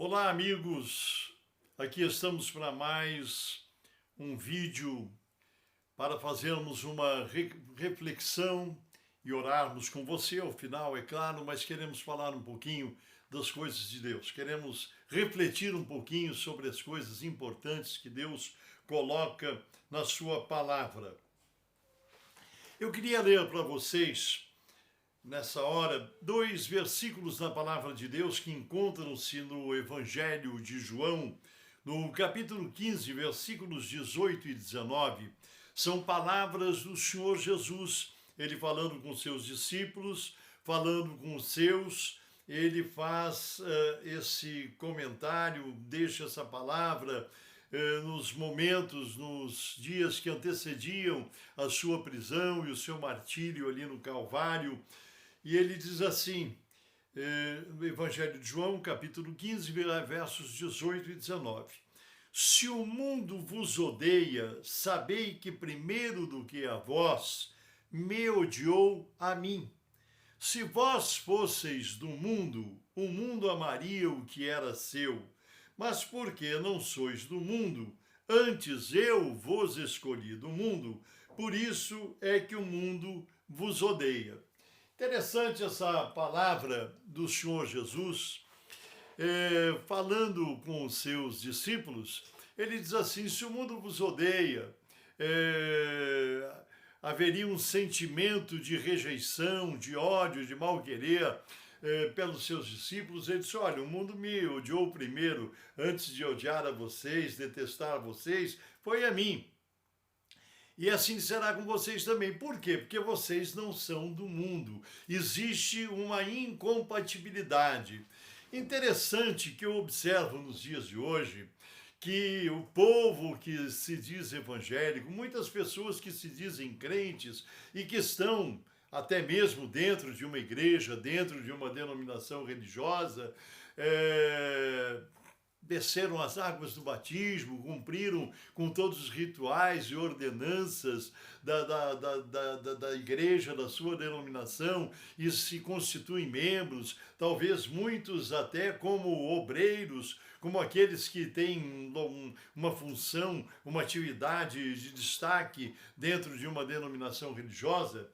Olá, amigos! Aqui estamos para mais um vídeo para fazermos uma reflexão e orarmos com você ao final, é claro, mas queremos falar um pouquinho das coisas de Deus. Queremos refletir um pouquinho sobre as coisas importantes que Deus coloca na sua palavra. Eu queria ler para vocês nessa hora, dois versículos da palavra de Deus que encontram-se no Evangelho de João, no capítulo 15, versículos 18 e 19. São palavras do Senhor Jesus, ele falando com seus discípulos, falando com os seus, ele faz esse comentário, deixa essa palavra nos momentos, nos dias que antecediam a sua prisão e o seu martírio ali no Calvário. E ele diz assim, no Evangelho de João, capítulo 15, versos 18 e 19. Se o mundo vos odeia, sabei que primeiro do que a vós, me odiou a mim. Se vós fosseis do mundo, o mundo amaria o que era seu. Mas porque não sois do mundo, antes eu vos escolhi do mundo, por isso é que o mundo vos odeia. Interessante essa palavra do Senhor Jesus, falando com os seus discípulos, ele diz assim, se o mundo vos odeia, haveria um sentimento de rejeição, de ódio, de mal-querer pelos seus discípulos. Ele disse, olha, o mundo me odiou primeiro, antes de odiar a vocês, detestar a vocês, foi a mim. E assim será com vocês também. Por quê? Porque vocês não são do mundo. Existe uma incompatibilidade. Interessante que eu observo nos dias de hoje que o povo que se diz evangélico, muitas pessoas que se dizem crentes e que estão até mesmo dentro de uma igreja, dentro de uma denominação religiosa, desceram as águas do batismo, cumpriram com todos os rituais e ordenanças da igreja, da sua denominação, e se constituem membros, talvez muitos até como obreiros, como aqueles que têm uma função, uma atividade de destaque dentro de uma denominação religiosa.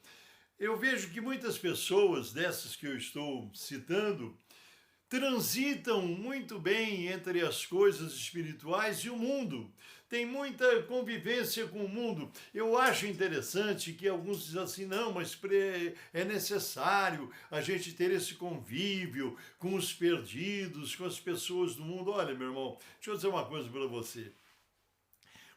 Eu vejo que muitas pessoas dessas que eu estou citando transitam muito bem entre as coisas espirituais e o mundo. Tem muita convivência com o mundo. Eu acho interessante que alguns dizem assim, não, mas é necessário a gente ter esse convívio com os perdidos, com as pessoas do mundo. Olha, meu irmão, deixa eu dizer uma coisa para você.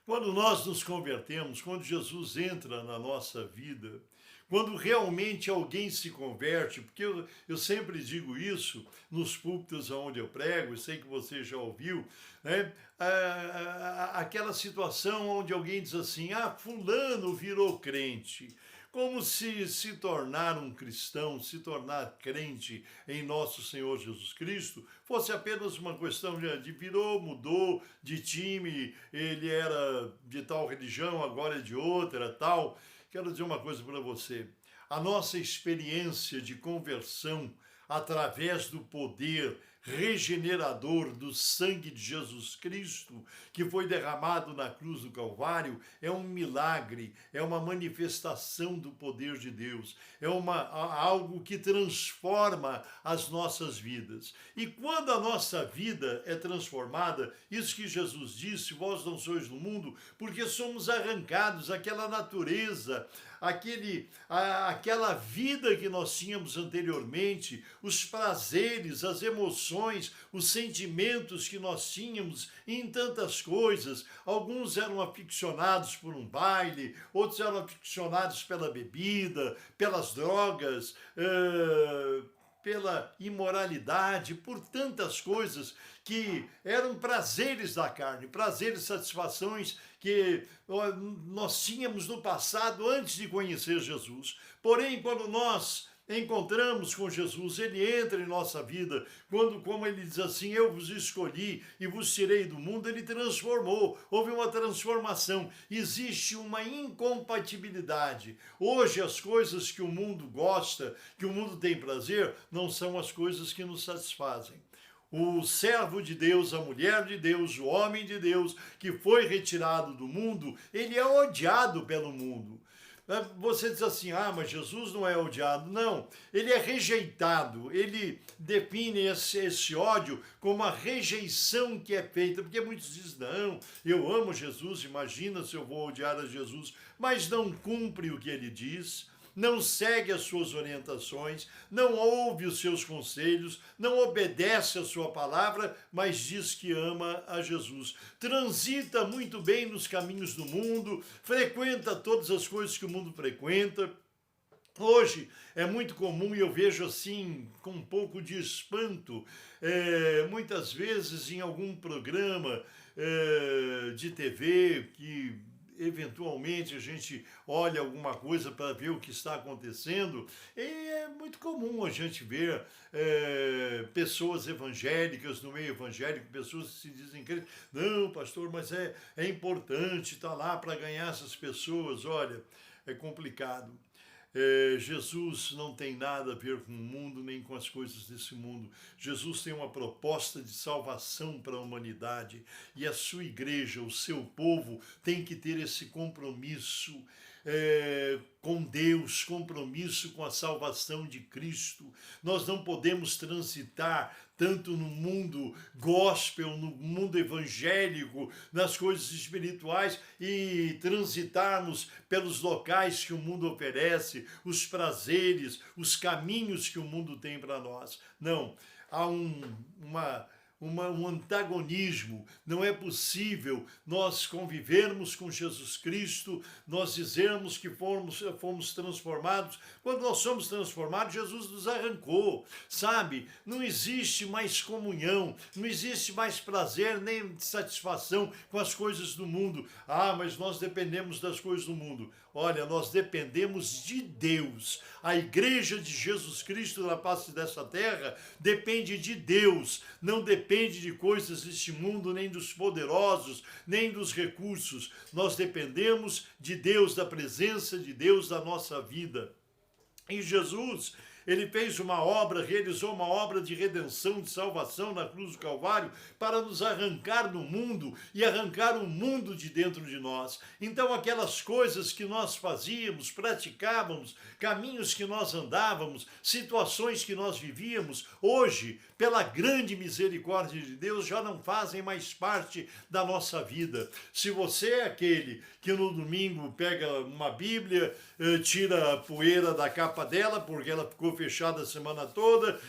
Quando nós nos convertemos, quando Jesus entra na nossa vida, quando realmente alguém se converte, porque eu sempre digo isso nos púlpitos onde eu prego, eu sei que você já ouviu, né? Aquela situação onde alguém diz assim, fulano virou crente. Como se tornar um cristão, se tornar crente em nosso Senhor Jesus Cristo, fosse apenas uma questão de virou, mudou de time, ele era de tal religião, agora é de outra, tal. Quero dizer uma coisa para você. A nossa experiência de conversão através do poder regenerador do sangue de Jesus Cristo, que foi derramado na cruz do Calvário, é um milagre, é uma manifestação do poder de Deus, é algo que transforma as nossas vidas. E quando a nossa vida é transformada, isso que Jesus disse, vós não sois do mundo, porque somos arrancados, aquela natureza, aquela vida que nós tínhamos anteriormente, os prazeres, as emoções, os sentimentos que nós tínhamos em tantas coisas. Alguns eram aficionados por um baile, outros eram aficionados pela bebida, pelas drogas, pela imoralidade, por tantas coisas que eram prazeres da carne, prazeres, satisfações que nós tínhamos no passado antes de conhecer Jesus. Porém, quando nós encontramos com Jesus, ele entra em nossa vida, quando, como ele diz assim, eu vos escolhi e vos tirei do mundo, ele transformou, houve uma transformação, existe uma incompatibilidade. Hoje as coisas que o mundo gosta, que o mundo tem prazer, não são as coisas que nos satisfazem. o servo de Deus, a mulher de Deus, o homem de Deus que foi retirado do mundo, ele é odiado pelo mundo. Você diz assim, mas Jesus não é odiado. Não, ele é rejeitado. Ele define esse ódio como a rejeição que é feita, porque muitos dizem, não, eu amo Jesus, imagina se eu vou odiar a Jesus, mas não cumpre o que ele diz, não segue as suas orientações, não ouve os seus conselhos, não obedece a sua palavra, mas diz que ama a Jesus. Transita muito bem nos caminhos do mundo, frequenta todas as coisas que o mundo frequenta. Hoje é muito comum, e eu vejo assim, com um pouco de espanto, muitas vezes em algum programa de TV que eventualmente a gente olha alguma coisa para ver o que está acontecendo, e é muito comum a gente ver pessoas evangélicas no meio evangélico, pessoas que se dizem crentes, não, pastor, mas é importante estar lá para ganhar essas pessoas. Olha, é complicado. Jesus não tem nada a ver com o mundo, nem com as coisas desse mundo. Jesus tem uma proposta de salvação para a humanidade, e a sua igreja, o seu povo, tem que ter esse compromisso com Deus, compromisso com a salvação de Cristo. Nós não podemos transitar tanto no mundo gospel, no mundo evangélico, nas coisas espirituais, e transitarmos pelos locais que o mundo oferece, os prazeres, os caminhos que o mundo tem para nós. Não, há um antagonismo. Não é possível nós convivermos com Jesus Cristo, nós dizermos que fomos transformados. Quando nós somos transformados, Jesus nos arrancou, sabe? Não existe mais comunhão, não existe mais prazer nem satisfação com as coisas do mundo. Mas nós dependemos das coisas do mundo. Olha, nós dependemos de Deus. A igreja de Jesus Cristo na face dessa terra depende de Deus, não depende de coisas deste mundo, nem dos poderosos, nem dos recursos. Nós dependemos de Deus, da presença de Deus na nossa vida. E Jesus, ele fez uma obra, realizou uma obra de redenção, de salvação na cruz do Calvário, para nos arrancar do mundo e arrancar o mundo de dentro de nós. Então, aquelas coisas que nós fazíamos, praticávamos, caminhos que nós andávamos, situações que nós vivíamos, hoje, pela grande misericórdia de Deus, já não fazem mais parte da nossa vida. Se você é aquele que no domingo pega uma Bíblia, tira a poeira da capa dela, porque ela ficou fechada a semana toda,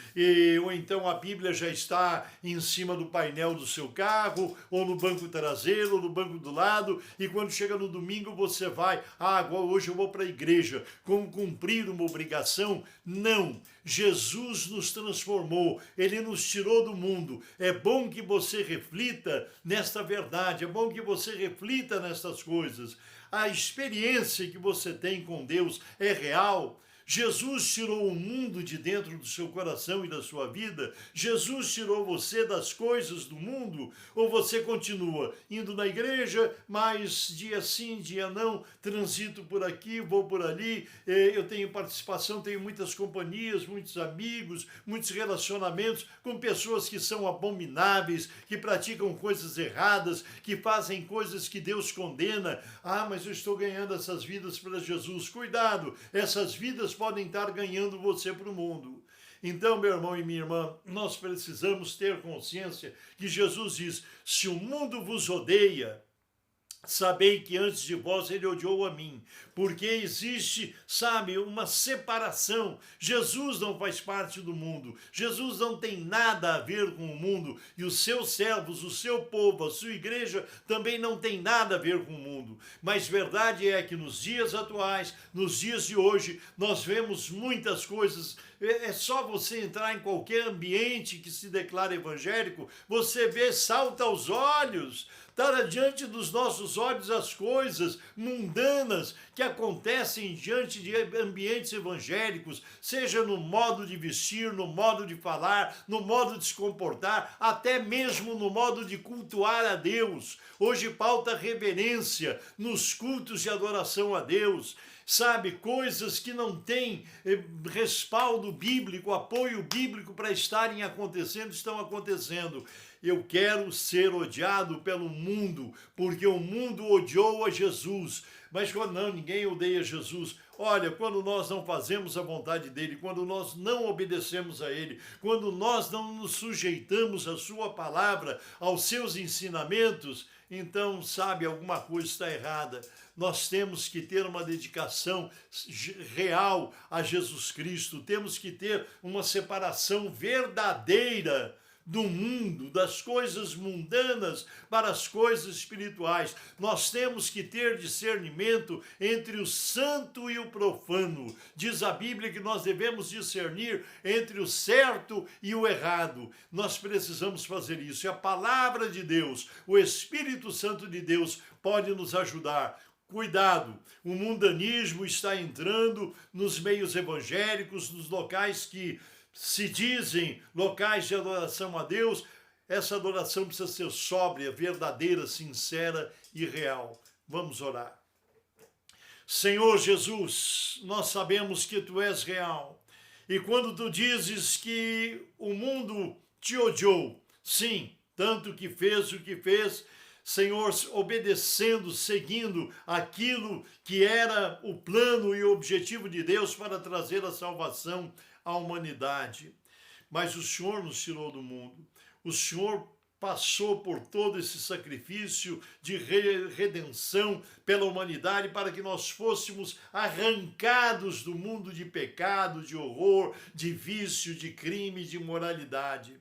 ou então a Bíblia já está em cima do painel do seu carro, ou no banco traseiro, ou no banco do lado, e quando chega no domingo você vai, agora hoje eu vou para a igreja, como cumprir uma obrigação? Não! Jesus nos transformou, ele nos tirou do mundo. É bom que você reflita nesta verdade, é bom que você reflita nestas coisas. A experiência que você tem com Deus é real. Jesus tirou o mundo de dentro do seu coração e da sua vida? Jesus tirou você das coisas do mundo? Ou você continua indo na igreja, mas dia sim, dia não, transito por aqui, vou por ali, eu tenho participação, tenho muitas companhias, muitos amigos, muitos relacionamentos com pessoas que são abomináveis, que praticam coisas erradas, que fazem coisas que Deus condena. Mas eu estou ganhando essas vidas para Jesus. Cuidado, essas vidas podem estar ganhando você para o mundo. Então, meu irmão e minha irmã, nós precisamos ter consciência que Jesus diz, se o mundo vos odeia, sabei que antes de vós ele odiou a mim, porque existe, sabe, uma separação. Jesus não faz parte do mundo, Jesus não tem nada a ver com o mundo, e os seus servos, o seu povo, a sua igreja também não tem nada a ver com o mundo. Mas verdade é que nos dias atuais, nos dias de hoje, nós vemos muitas coisas. É só você entrar em qualquer ambiente que se declara evangélico, você vê, salta aos olhos, está diante dos nossos olhos as coisas mundanas que acontecem diante de ambientes evangélicos, seja no modo de vestir, no modo de falar, no modo de se comportar, até mesmo no modo de cultuar a Deus. Hoje falta reverência nos cultos de adoração a Deus. sabe, coisas que não têm respaldo bíblico, apoio bíblico para estarem acontecendo, estão acontecendo. Eu quero ser odiado pelo mundo, porque o mundo odiou a Jesus. Mas quando não, ninguém odeia Jesus. Olha, quando nós não fazemos a vontade dele, quando nós não obedecemos a ele, quando nós não nos sujeitamos à sua palavra, aos seus ensinamentos, então, sabe, alguma coisa está errada. Nós temos que ter uma dedicação real a Jesus Cristo, temos que ter uma separação verdadeira do mundo, das coisas mundanas para as coisas espirituais. Nós temos que ter discernimento entre o santo e o profano. Diz a Bíblia que nós devemos discernir entre o certo e o errado. Nós precisamos fazer isso. E a palavra de Deus, o Espírito Santo de Deus pode nos ajudar. Cuidado, o mundanismo está entrando nos meios evangélicos, nos locais que se dizem locais de adoração a Deus. Essa adoração precisa ser sóbria, verdadeira, sincera e real. Vamos orar. Senhor Jesus, nós sabemos que Tu és real. E quando Tu dizes que o mundo te odiou, sim, tanto que fez o que fez, Senhor, obedecendo, seguindo aquilo que era o plano e o objetivo de Deus para trazer a salvação à humanidade. Mas o Senhor nos tirou do mundo. O Senhor passou por todo esse sacrifício de redenção pela humanidade para que nós fôssemos arrancados do mundo de pecado, de horror, de vício, de crime, de imoralidade.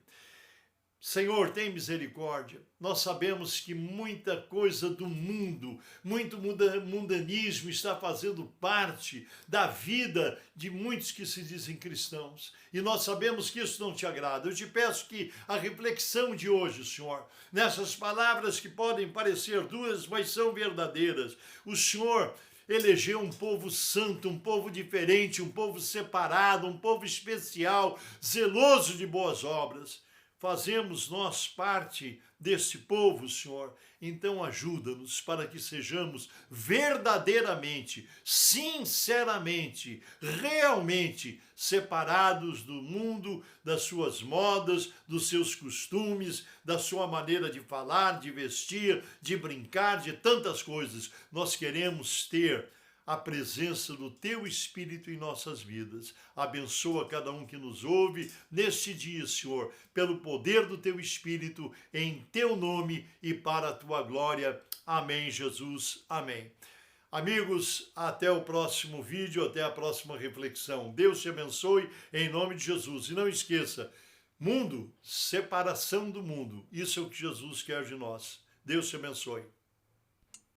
Senhor, tem misericórdia. Nós sabemos que muita coisa do mundo, muito mundanismo está fazendo parte da vida de muitos que se dizem cristãos. E nós sabemos que isso não te agrada. Eu te peço que a reflexão de hoje, Senhor, nessas palavras que podem parecer duras, mas são verdadeiras, o Senhor elegeu um povo santo, um povo diferente, um povo separado, um povo especial, zeloso de boas obras. Fazemos nós parte desse povo, Senhor, então ajuda-nos para que sejamos verdadeiramente, sinceramente, realmente separados do mundo, das suas modas, dos seus costumes, da sua maneira de falar, de vestir, de brincar, de tantas coisas. Nós queremos ter a presença do Teu Espírito em nossas vidas. Abençoa cada um que nos ouve neste dia, Senhor, pelo poder do Teu Espírito, em Teu nome e para a Tua glória. Amém, Jesus. Amém. Amigos, até o próximo vídeo, até a próxima reflexão. Deus te abençoe em nome de Jesus. E não esqueça, mundo, separação do mundo. Isso é o que Jesus quer de nós. Deus te abençoe.